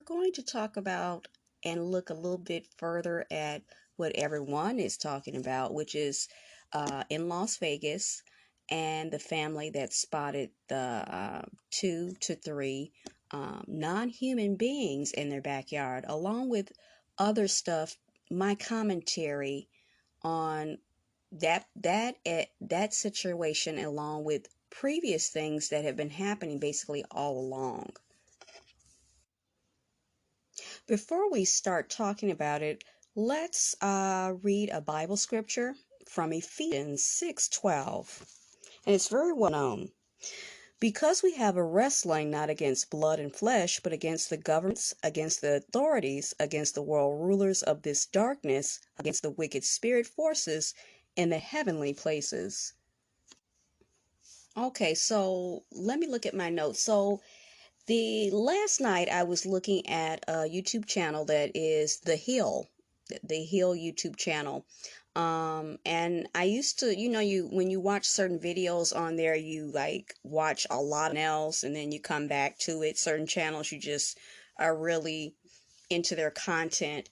going to talk about and look a little bit further at what everyone is talking about, which is in Las Vegas and the family that spotted the 2 to 3 non-human beings in their backyard, along with other stuff. My commentary on that situation, along with previous things that have been happening basically all along. Before we start talking about it, let's read a Bible scripture from Ephesians 6:12. And it's very well known. Because we have a wrestling not against blood and flesh, but against the governments, against the authorities, against the world rulers of this darkness, against the wicked spirit forces in the heavenly places. Okay, so let me look at my notes. So the last night I was looking at a YouTube channel that is the Hill YouTube channel. And I used to, when you watch certain videos on there, you like watch a lot else and then you come back to it. Certain channels you just are really into their content.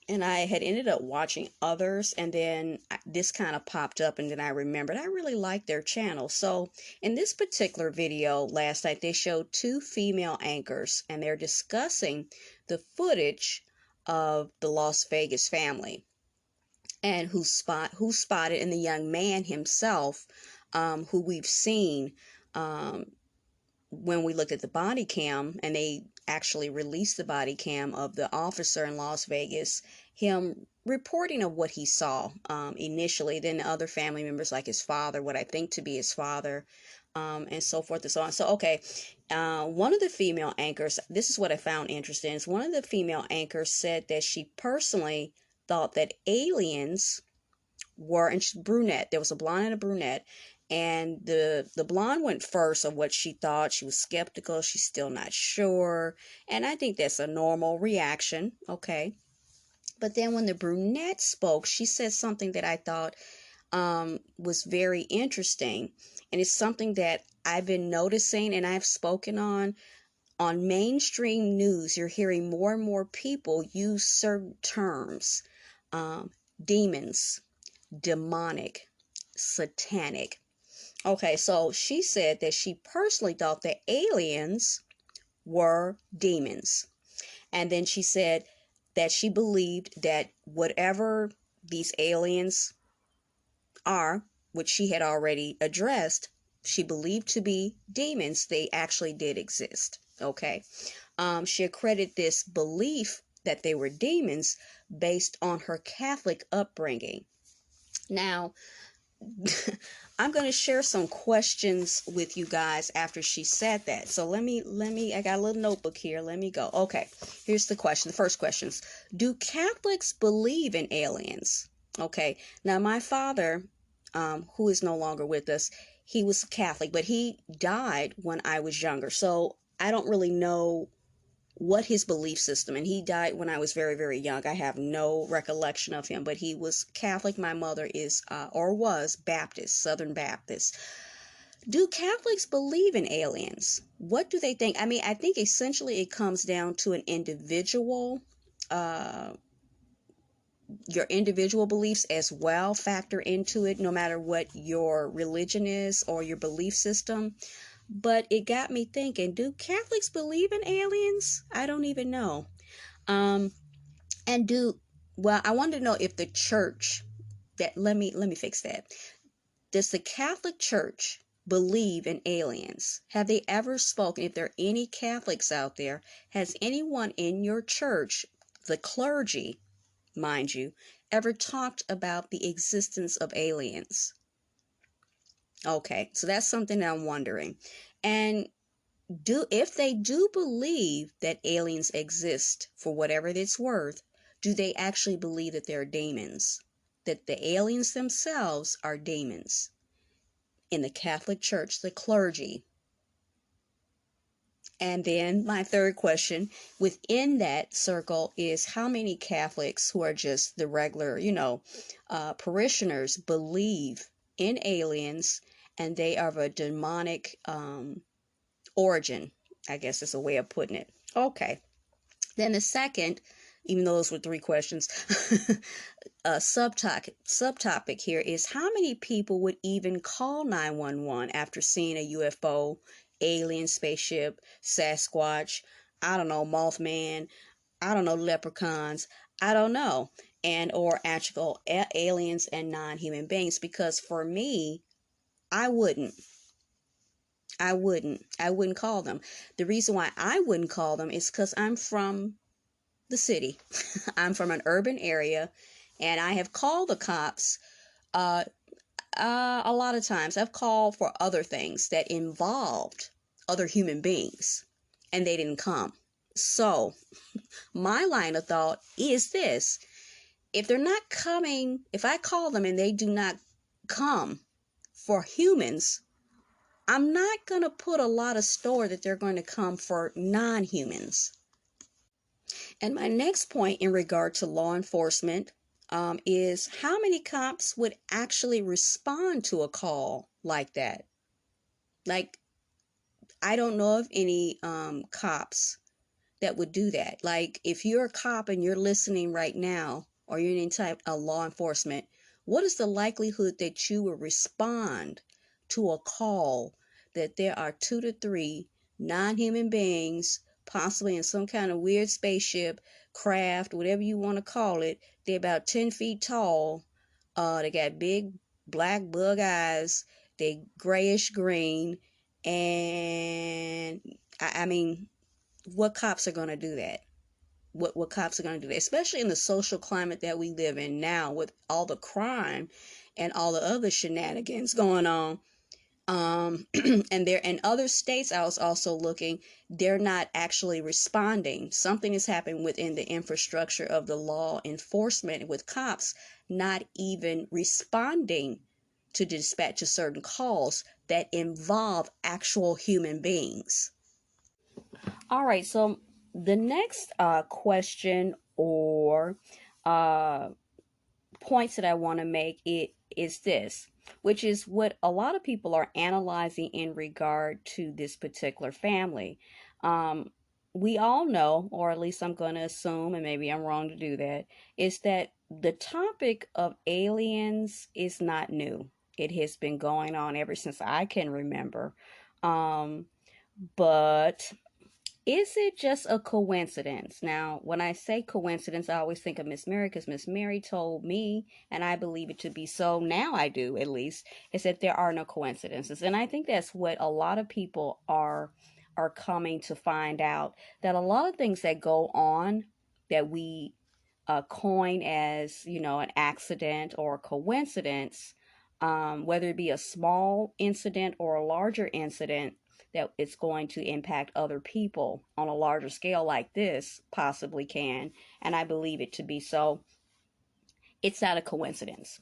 And I had ended up watching others, and then this kind of popped up, and then I remembered I really liked their channel. So in this particular video last night, they showed 2 female anchors, and they're discussing the footage of the Las Vegas family and who spotted, and the young man himself, who we've seen when we looked at the body cam, and they actually released the body cam of the officer in Las Vegas, him reporting of what he saw initially, then the other family members like his father, what I think to be his father, and so forth and so on. So, okay, one of the female anchors, this is what I found interesting, is one of the female anchors said that she personally thought that aliens were, and she's brunette, there was a blonde and a brunette, and the blonde went first of what she thought. She was skeptical, she's still not sure, and I think that's a normal reaction, okay? But then when the brunette spoke, she said something that I thought was very interesting, and it's something that I've been noticing and I've spoken on mainstream news. You're hearing more and more people use certain terms, demons, demonic, satanic. Okay, so she said that she personally thought that aliens were demons. And then she said that she believed that whatever these aliens are, which she had already addressed, she believed to be demons, they actually did exist. Okay. She accredited this belief that they were demons based on her Catholic upbringing. Now, I'm going to share some questions with you guys after she said that. So let me, I got a little notebook here. Let me go. Okay, here's the question. The first questions. Do Catholics believe in aliens? Okay, now my father, who is no longer with us, he was Catholic, but he died when I was younger. So I don't really know what his belief system, and he died when I was very, very young. I have no recollection of him, but he was Catholic. My mother is or was Baptist, Southern Baptist. Do Catholics believe in aliens? What do they think? I mean, I think essentially it comes down to an individual, your individual beliefs as well factor into it, no matter what your religion is or your belief system. But it got me thinking, do Catholics believe in aliens? I don't even know. And I want to know if the church, let me fix that. Does the Catholic Church believe in aliens? Have they ever spoken? If there are any Catholics out there, has anyone in your church, the clergy, mind you, ever talked about the existence of aliens? Okay, so that's something that I'm wondering. And if they do believe that aliens exist, for whatever it's worth, do they actually believe that they're demons? That the aliens themselves are demons? In the Catholic Church, the clergy. And then my third question within that circle is, how many Catholics who are just the regular, parishioners believe in aliens and they are of a demonic origin? I guess is a way of putting it. Okay. Then the second, even though those were three questions, subtopic here is how many people would even call 911 after seeing a UFO, alien spaceship, Sasquatch, I don't know, Mothman, I don't know, leprechauns, I don't know, and or actual aliens and non-human beings. Because for me, I wouldn't. I wouldn't call them. The reason why I wouldn't call them is because I'm from the city. I'm from an urban area, and I have called the cops uh, a lot of times. I've called for other things that involved other human beings, and they didn't come. So, my line of thought is this: if they're not coming, if I call them and they do not come for humans, I'm not going to put a lot of store that they're going to come for non humans. And my next point in regard to law enforcement is how many cops would actually respond to a call like that? Like, I don't know of any cops that would do that. Like, if you're a cop and you're listening right now, or you're in type of law enforcement, what is the likelihood that you will respond to a call that there are 2 to 3 non-human beings, possibly in some kind of weird spaceship, craft, whatever you want to call it? They're about 10 feet tall. They got big black bug eyes. They grayish green. And I mean, what cops are going to do that? What cops are going to do that, especially in the social climate that we live in now, with all the crime and all the other shenanigans going on. And there in other states, I was also looking, they're not actually responding. Something is happening within the infrastructure of the law enforcement, with cops not even responding to dispatch to certain calls that involve actual human beings. All right, so the next question or uh, points that I want to make it is this, which is what a lot of people are analyzing in regard to this particular family. Um, we all know, or at least I'm going to assume, and maybe I'm wrong to do that, is that the topic of aliens is not new. It has been going on ever since I can remember. Um, but is it just a coincidence? Now, when I say coincidence, I always think of Miss Mary, because Miss Mary told me, and I believe it to be so. Now I do, at least, is that there are no coincidences. And I think that's what a lot of people are coming to find out, that a lot of things that go on that we coin as, an accident or a coincidence, whether it be a small incident or a larger incident, that it's going to impact other people on a larger scale like this possibly can. And I believe it to be so. It's not a coincidence.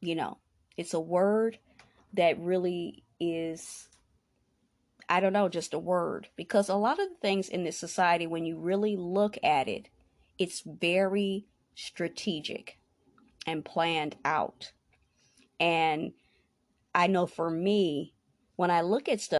You know, it's a word that really is, I don't know, just a word. Because a lot of the things in this society, when you really look at it, it's very strategic and planned out. And I know for me, when I look at stuff,